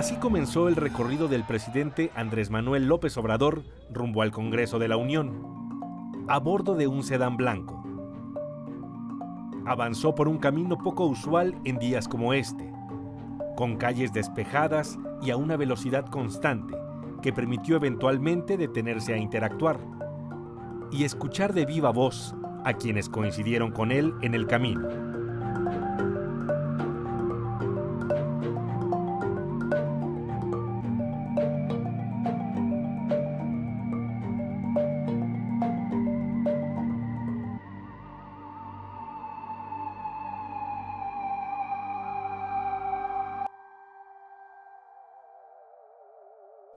Así comenzó el recorrido del presidente Andrés Manuel López Obrador rumbo al Congreso de la Unión, a bordo de un sedán blanco. Avanzó por un camino poco usual en días como este, con calles despejadas y a una velocidad constante que permitió eventualmente detenerse a interactuar y escuchar de viva voz a quienes coincidieron con él en el camino.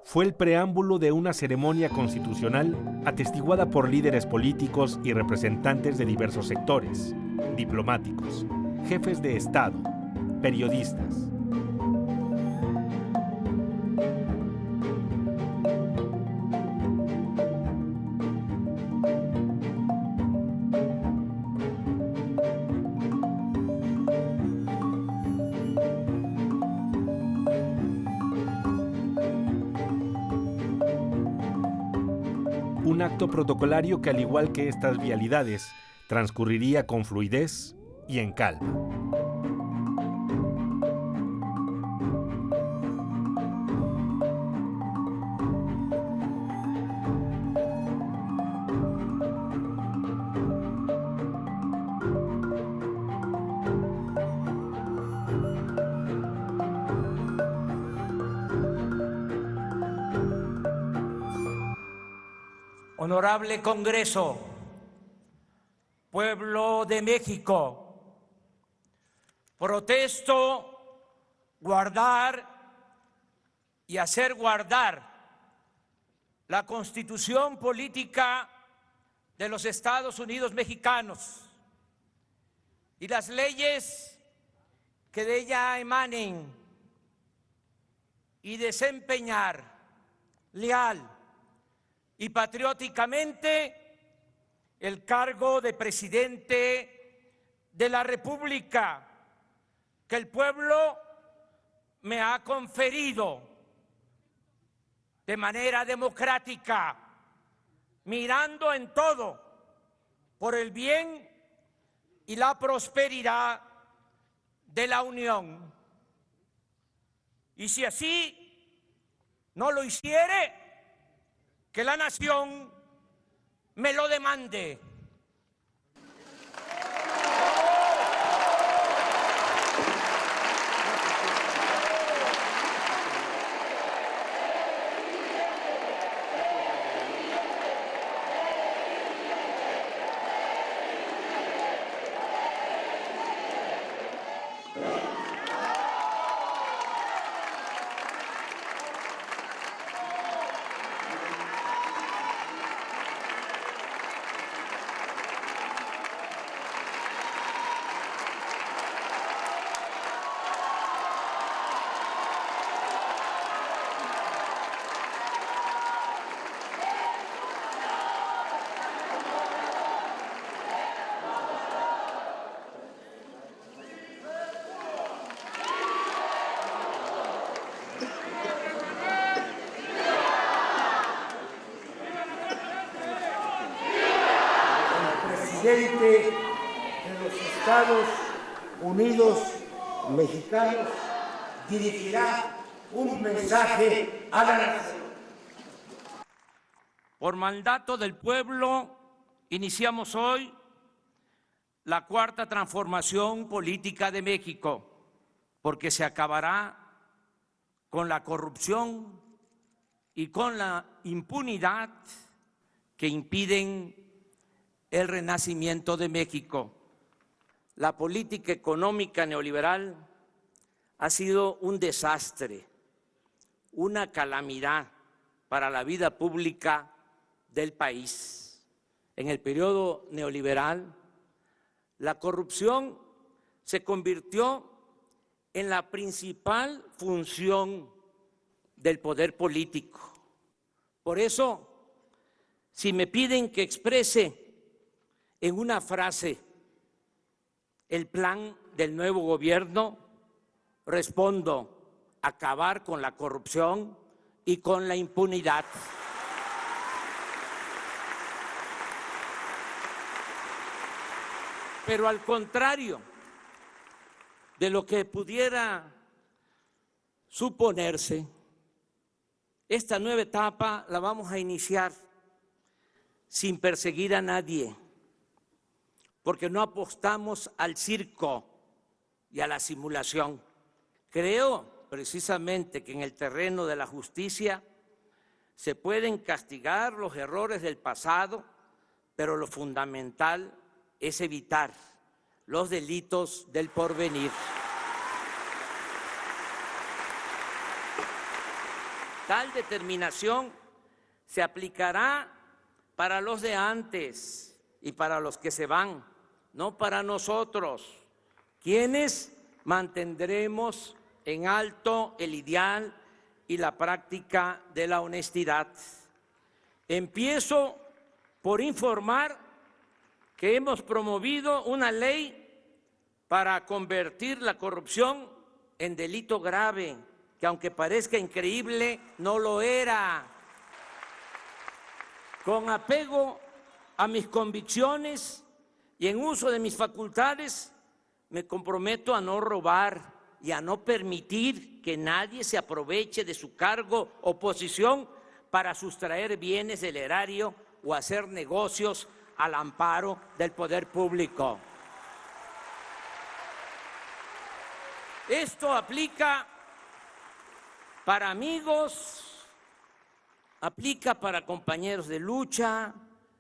Fue el preámbulo de una ceremonia constitucional atestiguada por líderes políticos y representantes de diversos sectores, diplomáticos, jefes de Estado, periodistas. Un acto protocolario que, al igual que estas vialidades, transcurriría con fluidez y en calma. Honorable Congreso, pueblo de México, protesto guardar y hacer guardar la Constitución política de los Estados Unidos mexicanos y las leyes que de ella emanen y desempeñar leal y patrióticamente el cargo de presidente de la República que el pueblo me ha conferido de manera democrática, mirando en todo por el bien y la prosperidad de la Unión. Y si así no lo hiciere, que la nación me lo demande. Presidente de los Estados Unidos mexicanos dirigirá un mensaje a la nación. Por mandato del pueblo, iniciamos hoy la cuarta transformación política de México, porque se acabará con la corrupción y con la impunidad que impiden el renacimiento de México. La política económica neoliberal ha sido un desastre, una calamidad para la vida pública del país. En el periodo neoliberal, la corrupción se convirtió en la principal función del poder político. Por eso, si me piden que exprese en una frase el plan del nuevo gobierno, respondo: acabar con la corrupción y con la impunidad. Pero al contrario de lo que pudiera suponerse, esta nueva etapa la vamos a iniciar sin perseguir a nadie, porque no apostamos al circo y a la simulación. Creo precisamente que en el terreno de la justicia se pueden castigar los errores del pasado, pero lo fundamental es evitar los delitos del porvenir. Tal determinación se aplicará para los de antes y para los que se van, no para nosotros, quienes mantendremos en alto el ideal y la práctica de la honestidad. Empiezo por informar que hemos promovido una ley para convertir la corrupción en delito grave, que aunque parezca increíble, no lo era. Con apego a mis convicciones y en uso de mis facultades, me comprometo a no robar y a no permitir que nadie se aproveche de su cargo o posición para sustraer bienes del erario o hacer negocios al amparo del poder público. Esto aplica para amigos, aplica para compañeros de lucha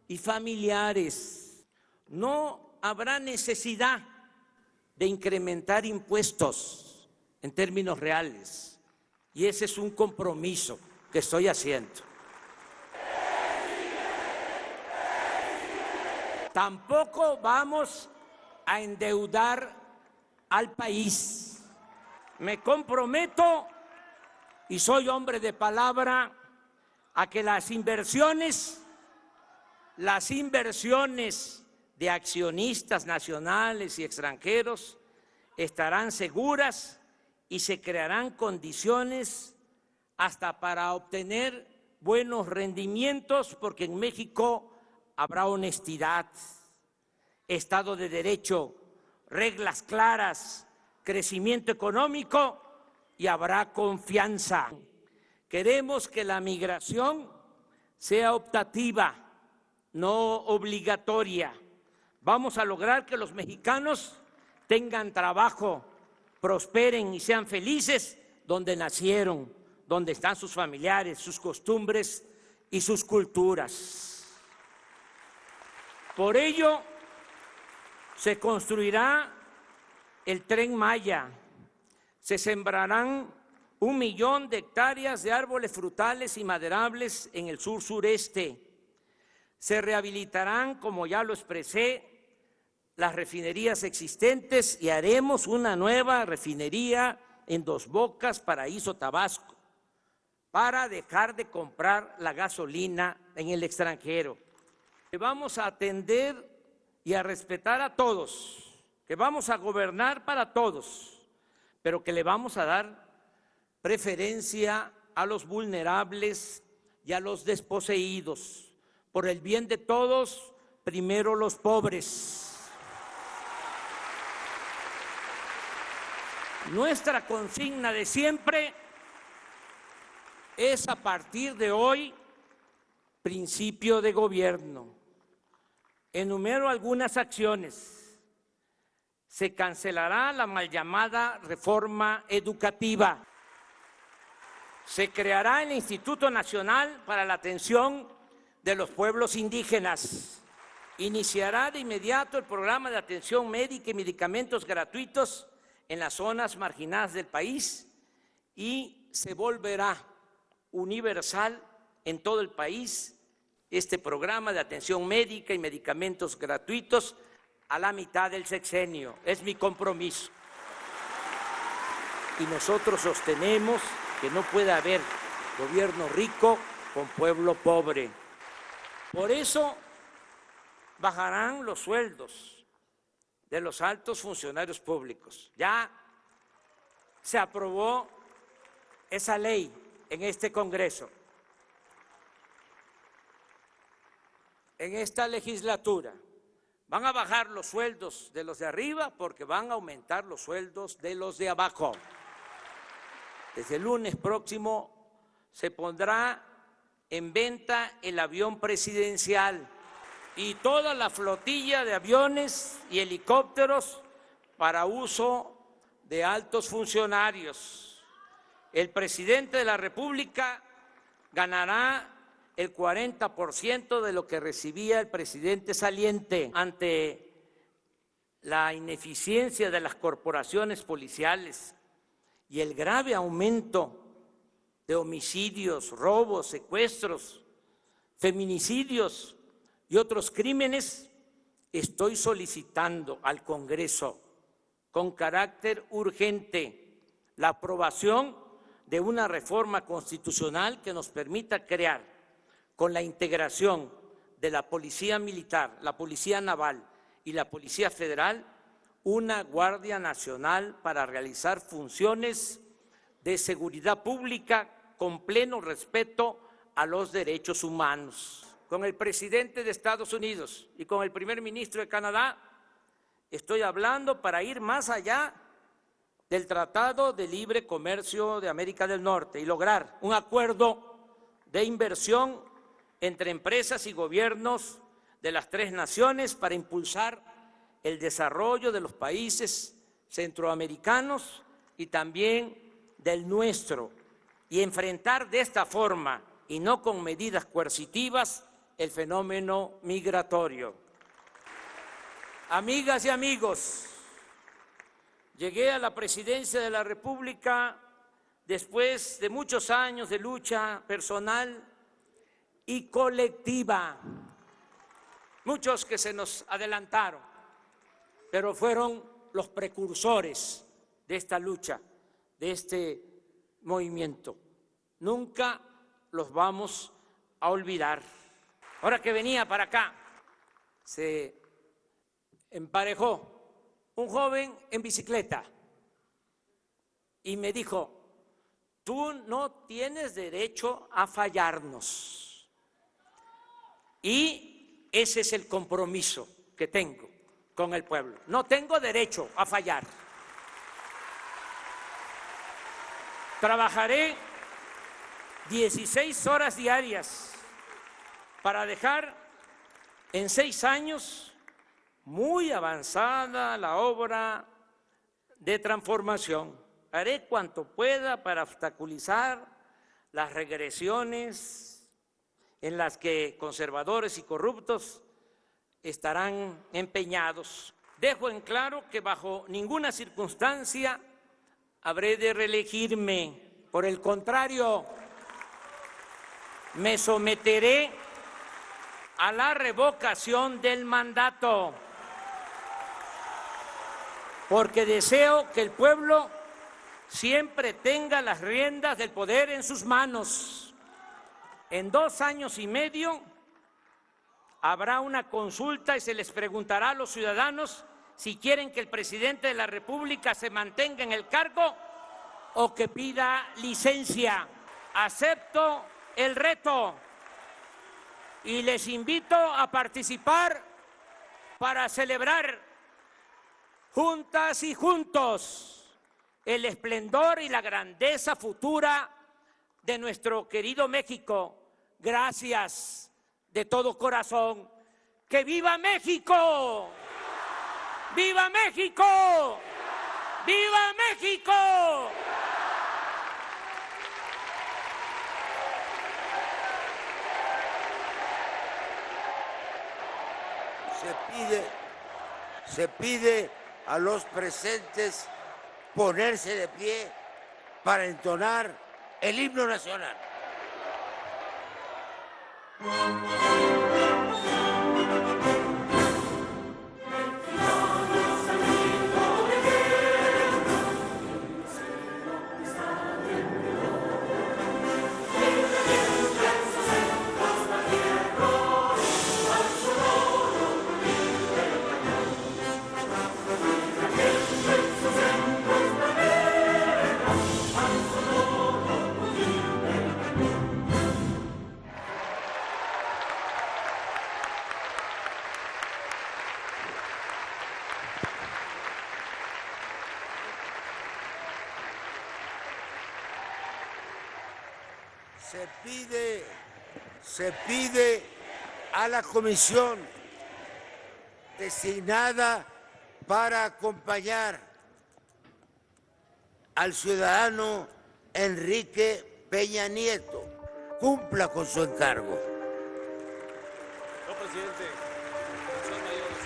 y familiares. No habrá necesidad de incrementar impuestos en términos reales, y ese es un compromiso que estoy haciendo. Tampoco vamos a endeudar al país. Me comprometo, y soy hombre de palabra, a que las inversiones de accionistas nacionales y extranjeros estarán seguras y se crearán condiciones hasta para obtener buenos rendimientos, porque en México habrá honestidad, Estado de Derecho, reglas claras, crecimiento económico y habrá confianza. Queremos que la migración sea optativa, no obligatoria. Vamos a lograr que los mexicanos tengan trabajo, prosperen y sean felices donde nacieron, donde están sus familiares, sus costumbres y sus culturas. Por ello, se construirá el Tren Maya, se sembrarán 1 millón de hectáreas de árboles frutales y maderables en el sur-sureste, se rehabilitarán, como ya lo expresé, las refinerías existentes y haremos una nueva refinería en Dos Bocas, Paraíso, Tabasco, para dejar de comprar la gasolina en el extranjero. Que vamos a atender y a respetar a todos, que vamos a gobernar para todos, pero que le vamos a dar preferencia a los vulnerables y a los desposeídos. Por el bien de todos, primero los pobres. Nuestra consigna de siempre es, a partir de hoy, principio de gobierno. Enumero algunas acciones. Se cancelará la mal llamada reforma educativa. Se creará el Instituto Nacional para la Atención de los Pueblos Indígenas. Iniciará de inmediato el programa de atención médica y medicamentos gratuitos en las zonas marginadas del país y se volverá universal en todo el país este programa de atención médica y medicamentos gratuitos a la mitad del sexenio. Es mi compromiso. Y nosotros sostenemos que no puede haber gobierno rico con pueblo pobre. Por eso bajarán los sueldos de los altos funcionarios públicos. Ya se aprobó esa ley en este Congreso. En esta legislatura van a bajar los sueldos de los de arriba porque van a aumentar los sueldos de los de abajo. Desde el lunes próximo se pondrá en venta el avión presidencial y toda la flotilla de aviones y helicópteros para uso de altos funcionarios. El presidente de la República ganará el 40% de lo que recibía el presidente saliente. Ante la ineficiencia de las corporaciones policiales y el grave aumento de homicidios, robos, secuestros, feminicidios y otros crímenes, estoy solicitando al Congreso con carácter urgente la aprobación de una reforma constitucional que nos permita crear, con la integración de la Policía Militar, la Policía Naval y la Policía Federal, una Guardia Nacional para realizar funciones de seguridad pública con pleno respeto a los derechos humanos. Con el presidente de Estados Unidos y con el primer ministro de Canadá estoy hablando para ir más allá del Tratado de Libre Comercio de América del Norte y lograr un acuerdo de inversión entre empresas y gobiernos de las tres naciones para impulsar el desarrollo de los países centroamericanos y también del nuestro, y enfrentar de esta forma y no con medidas coercitivas el fenómeno migratorio. Amigas y amigos, llegué a la presidencia de la República después de muchos años de lucha personal y colectiva. Muchos que se nos adelantaron, pero fueron los precursores de esta lucha, de este movimiento. Nunca los vamos a olvidar. Ahora que venía para acá, se emparejó un joven en bicicleta y me dijo: tú no tienes derecho a fallarnos. Y ese es el compromiso que tengo con el pueblo. No tengo derecho a fallar. Trabajaré 16 horas diarias para dejar en 6 años muy avanzada la obra de transformación. Haré cuanto pueda para obstaculizar las regresiones en las que conservadores y corruptos estarán empeñados. Dejo en claro que bajo ninguna circunstancia habré de reelegirme. Por el contrario, me someteré a la revocación del mandato, porque deseo que el pueblo siempre tenga las riendas del poder en sus manos. En 2 años y medio habrá una consulta y se les preguntará a los ciudadanos si quieren que el presidente de la República se mantenga en el cargo o que pida licencia. Acepto el reto y les invito a participar para celebrar juntas y juntos el esplendor y la grandeza futura de nuestro querido México. Gracias de todo corazón. ¡Que viva México! ¡Viva México! ¡Viva México! Se pide a los presentes ponerse de pie para entonar el himno nacional. Se pide a la comisión designada para acompañar al ciudadano Enrique Peña Nieto cumpla con su encargo. No, presidente. Son mayores.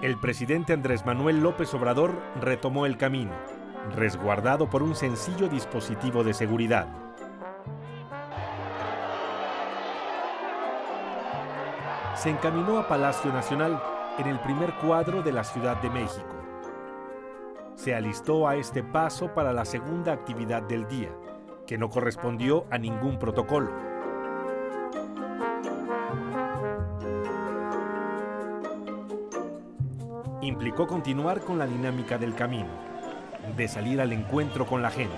El presidente Andrés Manuel López Obrador retomó el camino, resguardado por un sencillo dispositivo de seguridad. Se encaminó a Palacio Nacional, en el primer cuadro de la Ciudad de México. Se alistó a este paso para la segunda actividad del día, que no correspondió a ningún protocolo. Implicó continuar con la dinámica del camino, de salir al encuentro con la gente.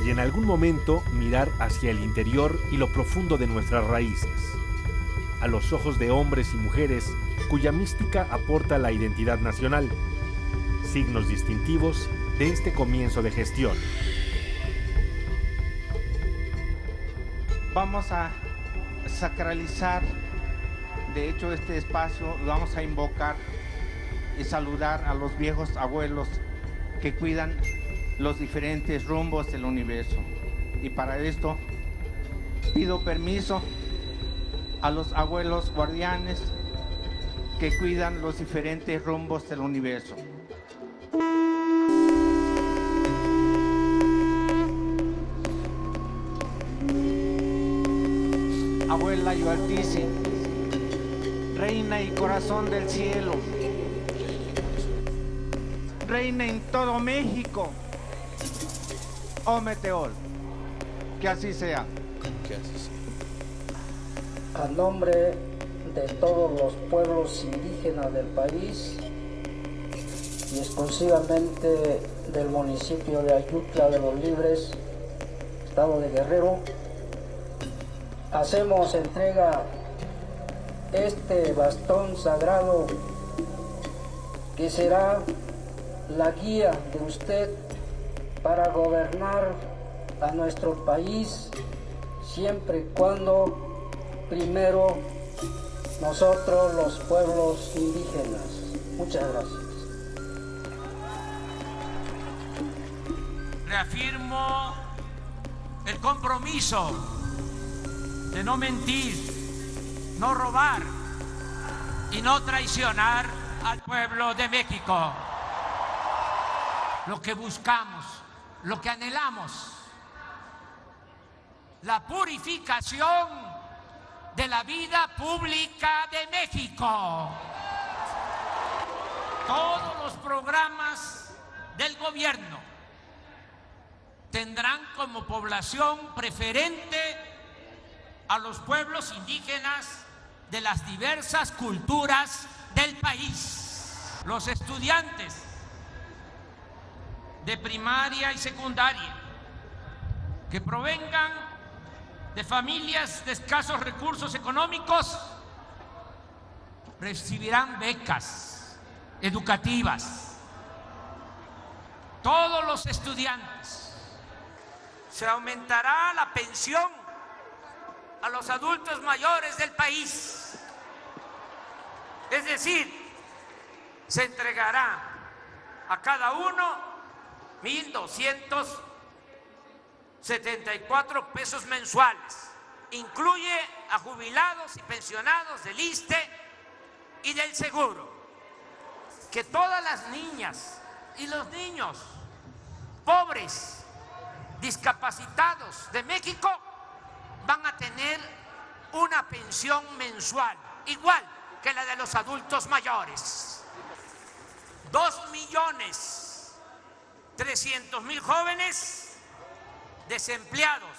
En algún momento mirar hacia el interior y lo profundo de nuestras raíces, a los ojos de hombres y mujeres cuya mística aporta la identidad nacional, signos distintivos de este comienzo de gestión. Vamos a sacralizar, de hecho este espacio lo vamos a invocar y saludar a los viejos abuelos que cuidan los diferentes rumbos del universo. Y para esto pido permiso a los abuelos guardianes que cuidan los diferentes rumbos del universo. Abuela Yoaltizi, reina y corazón del cielo, reina en todo México, oh Meteor, que así sea. Que así sea. A nombre de todos los pueblos indígenas del país y exclusivamente del municipio de Ayutla de los Libres, estado de Guerrero, hacemos entrega este bastón sagrado que será la guía de usted para gobernar a nuestro país, siempre y cuando primero nosotros los pueblos indígenas. Muchas gracias. Reafirmo el compromiso de no mentir, no robar y no traicionar al pueblo de México. Lo que buscamos, lo que anhelamos, la purificación de la vida pública de México. Todos los programas del gobierno tendrán como población preferente a los pueblos indígenas de las diversas culturas del país. Los estudiantes de primaria y secundaria que provengan de familias de escasos recursos económicos recibirán becas educativas. Todos los estudiantes. Se aumentará la pensión a los adultos mayores del país. Es decir, se entregará a cada uno 1,274 pesos mensuales. Incluye a jubilados y pensionados del ISSSTE y del Seguro. Que todas las niñas y los niños pobres, discapacitados de México van a tener una pensión mensual igual que la de los adultos mayores. 2.300.000 jóvenes desempleados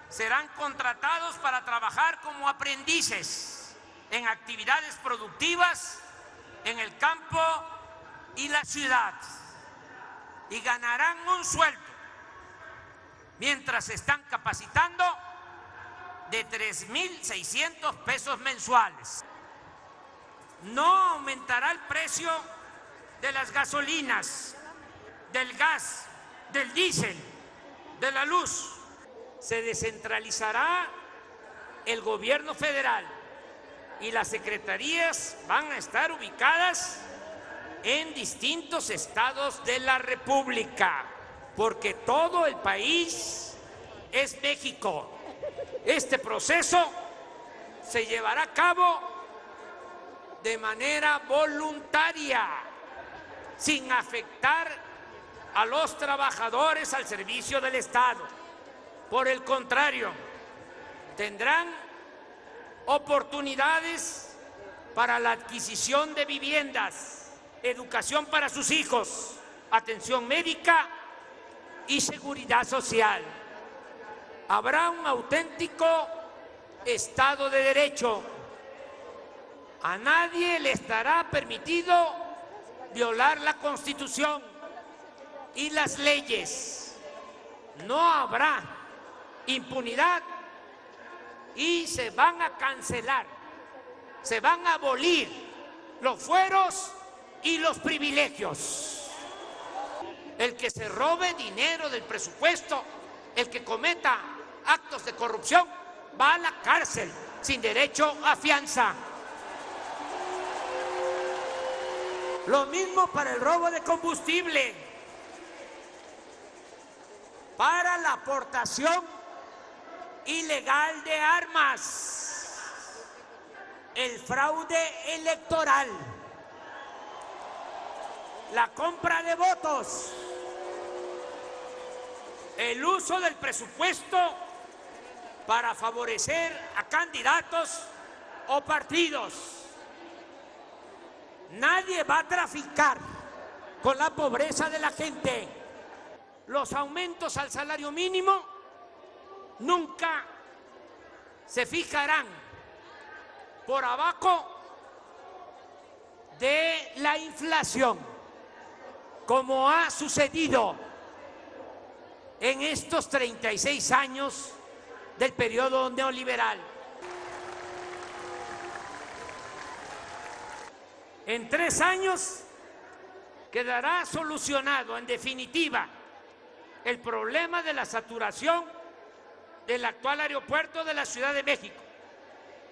serán contratados para trabajar como aprendices en actividades productivas en el campo y la ciudad, y ganarán un sueldo mientras se están capacitando de 3.600 pesos mensuales. No aumentará el precio de las gasolinas, del gas, del diésel, de la luz. Se descentralizará el gobierno federal y las secretarías van a estar ubicadas en distintos estados de la República, porque todo el país es México. Este proceso se llevará a cabo de manera voluntaria, sin afectar a los trabajadores al servicio del Estado. Por el contrario, tendrán oportunidades para la adquisición de viviendas, educación para sus hijos, atención médica y seguridad social. Habrá un auténtico Estado de Derecho. A nadie le estará permitido violar la Constitución y las leyes. No habrá impunidad y se van a cancelar, se van a abolir los fueros y los privilegios. El que se robe dinero del presupuesto, el que cometa actos de corrupción, va a la cárcel sin derecho a fianza. Lo mismo para el robo de combustible, para la aportación ilegal de armas, el fraude electoral, la compra de votos, el uso del presupuesto para favorecer a candidatos o partidos. Nadie va a traficar con la pobreza de la gente. Los aumentos al salario mínimo nunca se fijarán por abajo de la inflación, como ha sucedido en estos 36 años del periodo neoliberal. En 3 años quedará solucionado en definitiva el problema de la saturación del actual aeropuerto de la Ciudad de México.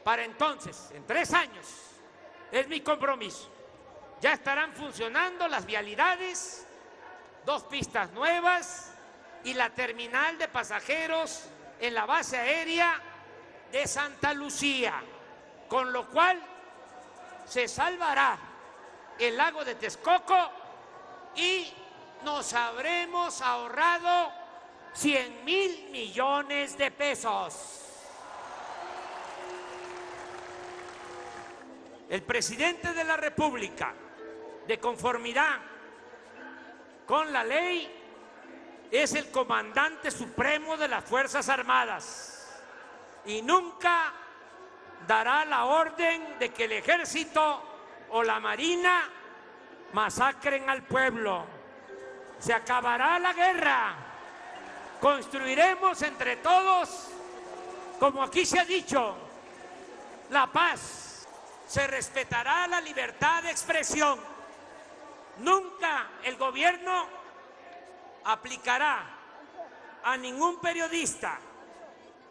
Para entonces, en 3 años, es mi compromiso, ya estarán funcionando las vialidades, 2 pistas nuevas y la terminal de pasajeros en la base aérea de Santa Lucía, con lo cual se salvará el lago de Texcoco y nos habremos ahorrado 100,000 millones de pesos. El presidente de la República, de conformidad con la ley, es el comandante supremo de las Fuerzas Armadas y nunca dará la orden de que el ejército o la marina masacren al pueblo. Se acabará la guerra. Construiremos entre todos, como aquí se ha dicho, la paz. Se respetará la libertad de expresión. Nunca el gobierno aplicará a ningún periodista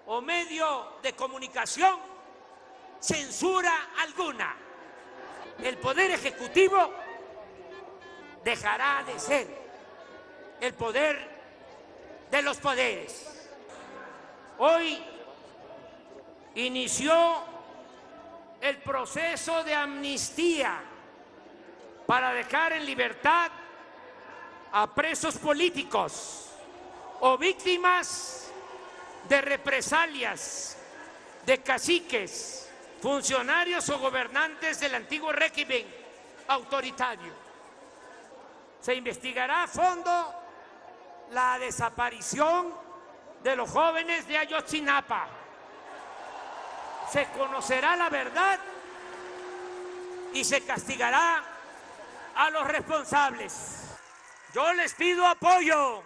o medio de comunicación censura alguna. El Poder Ejecutivo dejará de ser el poder de los poderes. Hoy inició el proceso de amnistía para dejar en libertad a presos políticos o víctimas de represalias de caciques, funcionarios o gobernantes del antiguo régimen autoritario. Se investigará a fondo la desaparición de los jóvenes de Ayotzinapa. Se conocerá la verdad y se castigará a los responsables. Yo les pido apoyo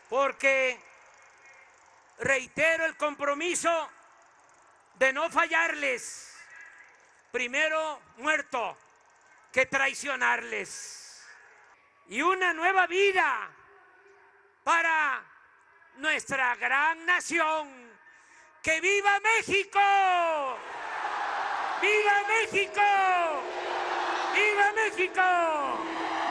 porque reitero el compromiso de no fallarles, primero muerto que traicionarles, y una nueva vida para nuestra gran nación. ¡Que viva México! ¡Viva México! ¡Viva México!